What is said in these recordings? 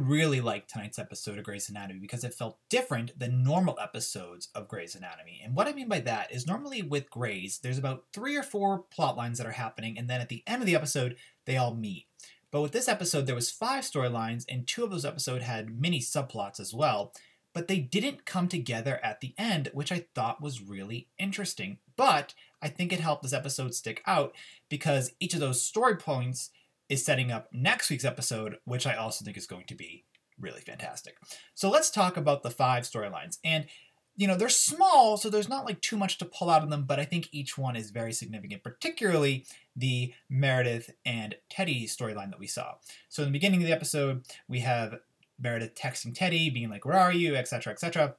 really liked tonight's episode of Grey's Anatomy because it felt different than normal episodes of Grey's Anatomy. And what I mean by that is normally with Grey's, there's about 3 or 4 plot lines that are happening, and then at the end of the episode, they all meet. But with this episode, there was 5 storylines, and 2 of those episodes had mini subplots as well. But they didn't come together at the end, which I thought was really interesting. But I think it helped this episode stick out because each of those story points is setting up next week's episode, which I also think is going to be really fantastic. So let's talk about the 5 storylines. And, you know, they're small, so there's not like too much to pull out of them, but I think each one is very significant, particularly the Meredith and Teddy storyline that we saw. So in the beginning of the episode, we have Meredith texting Teddy, being like, where are you, etc., etc.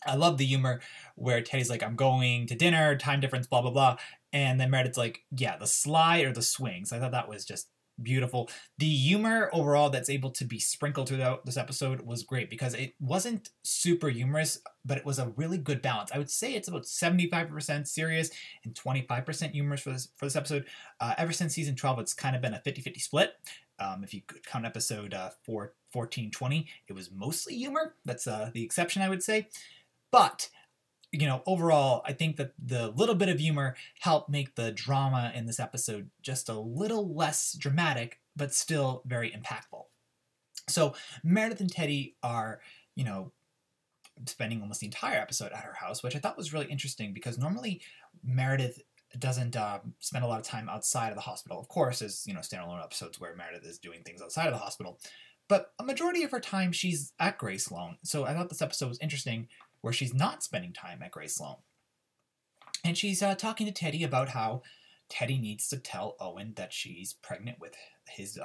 I love the humor where Teddy's like, I'm going to dinner, time difference, blah, blah, blah. And then Meredith's like, yeah, the slide or the swings. I thought that was just beautiful. The humor overall that's able to be sprinkled throughout this episode was great because it wasn't super humorous, but it was a really good balance. I would say it's about 75% serious and 25% humorous for this episode. Ever since season 12, it's kind of been a 50-50 split. If you could count episode 14-20, it was mostly humor. That's the exception, I would say. But, you know, overall, I think that the little bit of humor helped make the drama in this episode just a little less dramatic, but still very impactful. So Meredith and Teddy are, you know, spending almost the entire episode at her house, which I thought was really interesting because normally Meredith doesn't spend a lot of time outside of the hospital. Of course, there's, you know, standalone episodes where Meredith is doing things outside of the hospital, but a majority of her time she's at Grey Sloan. So I thought this episode was interesting where she's not spending time at Grey Sloan. And she's talking to Teddy about how Teddy needs to tell Owen that she's pregnant with his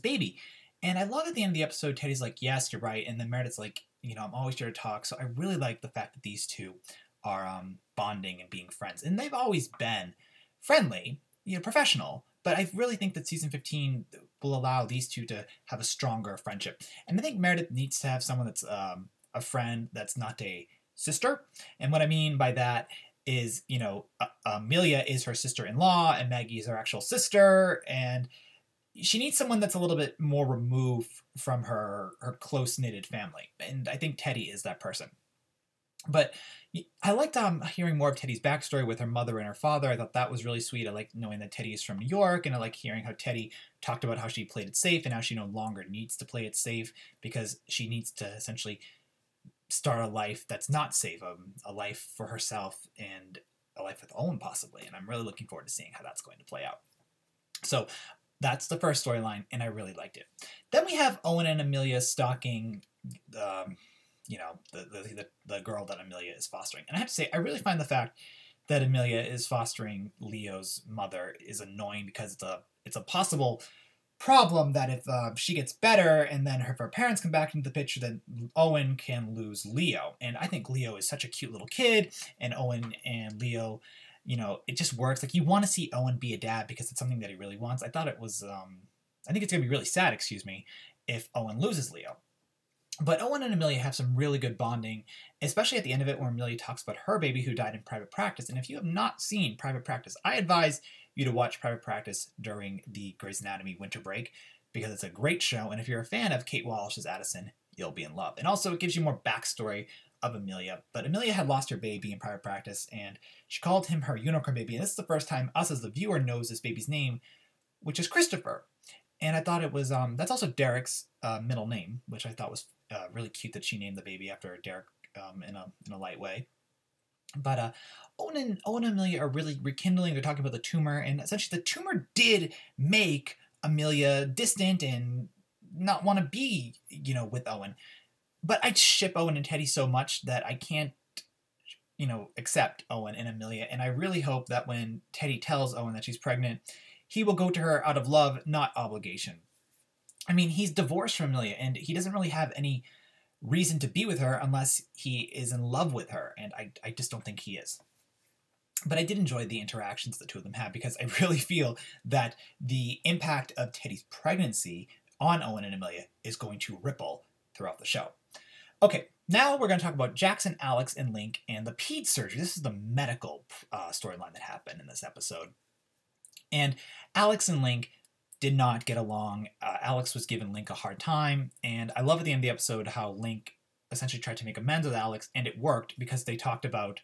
baby. And I love at the end of the episode, Teddy's like, yes, you're right. And then Meredith's like, you know, I'm always here to talk. So I really like the fact that these two are bonding and being friends. And they've always been friendly, you know, professional. But I really think that season 15 will allow these two to have a stronger friendship. And I think Meredith needs to have someone that's a friend that's not a sister. And what I mean by that is, you know, Amelia is her sister-in-law and Maggie is her actual sister. And she needs someone that's a little bit more removed from her close-knitted family. And I think Teddy is that person. But I liked hearing more of Teddy's backstory with her mother and her father. I thought that was really sweet. I liked knowing that Teddy is from New York, and I like hearing how Teddy talked about how she played it safe and how she no longer needs to play it safe because she needs to essentially start a life that's not safe, a life for herself and a life with Owen possibly. And I'm really looking forward to seeing how that's going to play out. So that's the first storyline, and I really liked it. Then we have Owen and Amelia stalking you know, the girl that Amelia is fostering. And I have to say, I really find the fact that Amelia is fostering Leo's mother is annoying because it's a possible problem that if she gets better and then her parents come back into the picture, then Owen can lose Leo. And I think Leo is such a cute little kid, and Owen and Leo, you know, it just works. Like, you want to see Owen be a dad because it's something that he really wants. I thought it was, I think it's going to be really sad, if Owen loses Leo. But Owen and Amelia have some really good bonding, especially at the end of it where Amelia talks about her baby who died in private practice. And if you have not seen Private Practice, I advise you to watch Private Practice during the Grey's Anatomy winter break because it's a great show. And if you're a fan of Kate Walsh's Addison, you'll be in love. And also it gives you more backstory of Amelia. But Amelia had lost her baby in Private Practice, and she called him her unicorn baby. And this is the first time us as the viewer knows this baby's name, which is Christopher. And I thought it was, that's also Derek's middle name, which I thought was really cute that she named the baby after Derek in a light way. But Owen and Amelia are really rekindling. They're talking about the tumor, and essentially the tumor did make Amelia distant and not want to be, you know, with Owen. But I ship Owen and Teddy so much that I can't, you know, accept Owen and Amelia. And I really hope that when Teddy tells Owen that she's pregnant, he will go to her out of love, not obligation. I mean, he's divorced from Amelia, and he doesn't really have any reason to be with her unless he is in love with her, and I just don't think he is. But I did enjoy the interactions the two of them had because I really feel that the impact of Teddy's pregnancy on Owen and Amelia is going to ripple throughout the show. Okay, now we're going to talk about Jackson, Alex, and Link and the peds surgery. This is the medical storyline that happened in this episode. And Alex and Link did not get along. Alex was giving Link a hard time, and I love at the end of the episode how Link essentially tried to make amends with Alex, and it worked because they talked about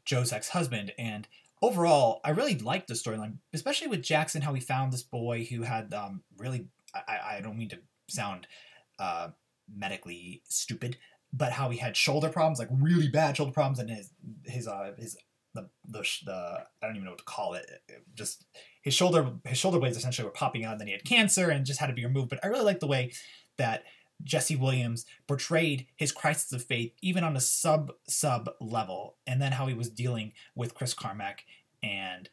Joe's ex-husband. And overall, I really liked the storyline, especially with Jackson, how he found this boy who had really, I don't mean to sound medically stupid, but how he had shoulder problems, like really bad shoulder problems, and the I don't even know what to call it. Just his shoulder blades essentially were popping out, and then he had cancer and just had to be removed. But I really like the way that Jesse Williams portrayed his crisis of faith, even on a sub level, and then how he was dealing with Chris Carmack and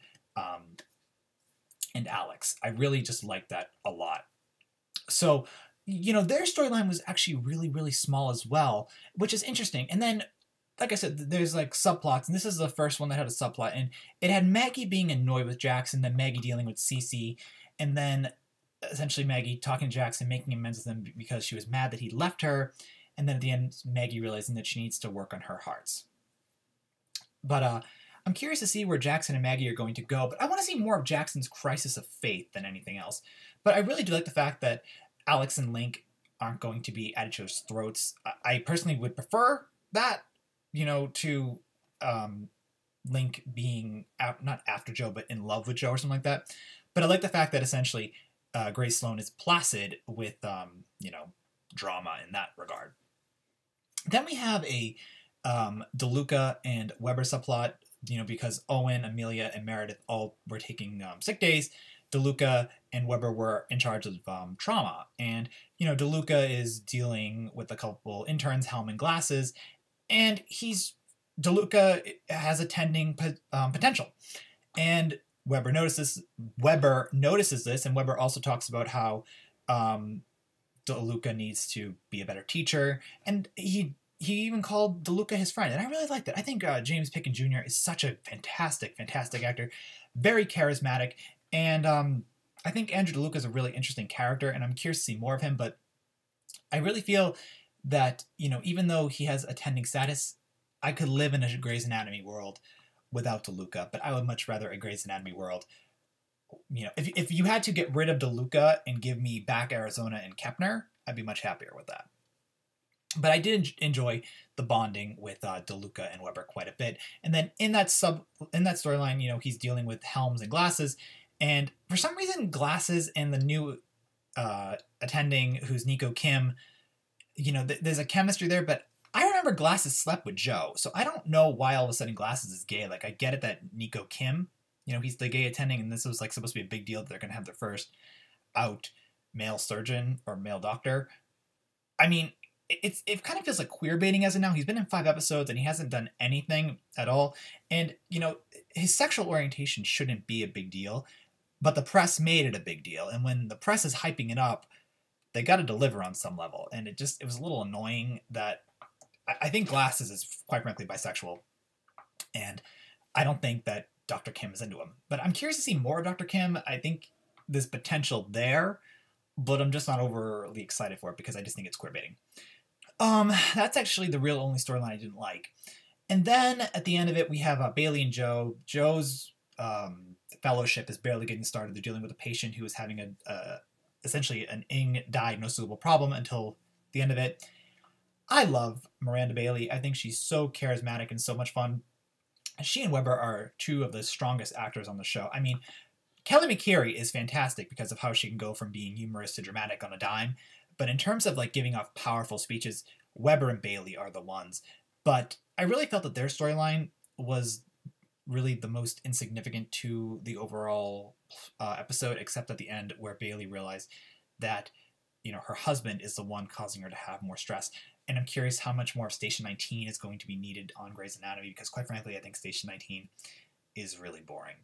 Alex. I really just liked that a lot. So, their storyline was actually really, really small as well, which is interesting. And then, like I said, there's like subplots, and this is the first one that had a subplot, and it had Maggie being annoyed with Jackson, then Maggie dealing with Cece, and then essentially Maggie talking to Jackson, making amends with him because she was mad that he left her, and then at the end, Maggie realizing that she needs to work on her hearts. But I'm curious to see where Jackson and Maggie are going to go, but I want to see more of Jackson's crisis of faith than anything else. But I really do like the fact that Alex and Link aren't going to be at each other's throats. I personally would prefer that, to Link being, not after Joe, but in love with Joe or something like that. But I like the fact that essentially Grace Sloan is placid with, drama in that regard. Then we have a DeLuca and Weber subplot, because Owen, Amelia, and Meredith all were taking sick days. DeLuca and Weber were in charge of trauma. And, DeLuca is dealing with a couple interns, Helm and Glasses, and DeLuca has attending potential. And Weber notices this, and Weber also talks about how DeLuca needs to be a better teacher, and he even called DeLuca his friend, and I really liked it. I think James Pickens Jr. is such a fantastic actor, very charismatic, and I think Andrew DeLuca is a really interesting character, and I'm curious to see more of him, but I really feel that, even though he has attending status, I could live in a Grey's Anatomy world without DeLuca, but I would much rather a Grey's Anatomy world. If you had to get rid of DeLuca and give me back Arizona and Kepner, I'd be much happier with that. But I did enjoy the bonding with DeLuca and Weber quite a bit. And then in that storyline, he's dealing with Helms and Glasses, and for some reason, Glasses and the new attending, who's Nico Kim, there's a chemistry there, but I remember Glasses slept with Joe, so I don't know why all of a sudden Glasses is gay. Like, I get it that Nico Kim, he's the gay attending, and this was like supposed to be a big deal that they're going to have their first out male surgeon or male doctor. I mean, it kind of feels like queer baiting as of now. He's been in 5 episodes and he hasn't done anything at all. And, his sexual orientation shouldn't be a big deal, but the press made it a big deal. And when the press is hyping it up, they got to deliver on some level. And it was a little annoying that I think Glasses is quite frankly bisexual. And I don't think that Dr. Kim is into him. But I'm curious to see more of Dr. Kim. I think there's potential there, but I'm just not overly excited for it because I just think it's queer baiting. That's actually the real only storyline I didn't like. And then at the end of it, we have Bailey and Joe. Joe's fellowship is barely getting started. They're dealing with a patient who is having essentially an undiagnosable problem until the end of it. I love Miranda Bailey. I think she's so charismatic and so much fun. She and Weber are 2 of the strongest actors on the show. I mean, Kelly McCary is fantastic because of how she can go from being humorous to dramatic on a dime. But in terms of like giving off powerful speeches, Weber and Bailey are the ones. But I really felt that their storyline was really the most insignificant to the overall episode, except at the end where Bailey realized that, her husband is the one causing her to have more stress. And I'm curious how much more of Station 19 is going to be needed on Grey's Anatomy, because quite frankly, I think Station 19 is really boring.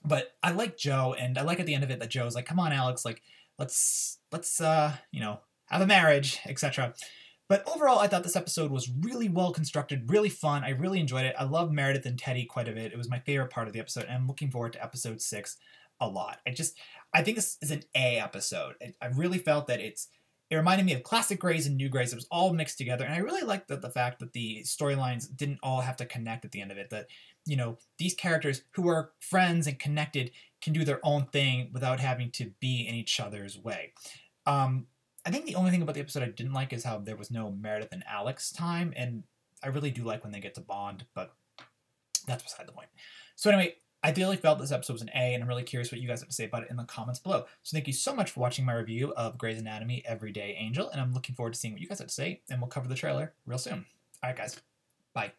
But I like Joe, and I like at the end of it that Joe's like, come on, Alex, like, let's have a marriage, etc. But overall, I thought this episode was really well constructed, really fun. I really enjoyed it. I love Meredith and Teddy quite a bit. It was my favorite part of the episode, and I'm looking forward to episode 6 a lot. I think this is an A episode. I really felt that it reminded me of classic Greys and new Greys. It was all mixed together, and I really liked the fact that the storylines didn't all have to connect at the end of it. That, these characters who are friends and connected can do their own thing without having to be in each other's way. I think the only thing about the episode I didn't like is how there was no Meredith and Alex time, and I really do like when they get to bond, but that's beside the point. So anyway, I really felt this episode was an A, and I'm really curious what you guys have to say about it in the comments below. So thank you so much for watching my review of Grey's Anatomy Everyday Angel, and I'm looking forward to seeing what you guys have to say, and we'll cover the trailer real soon. All right, guys. Bye.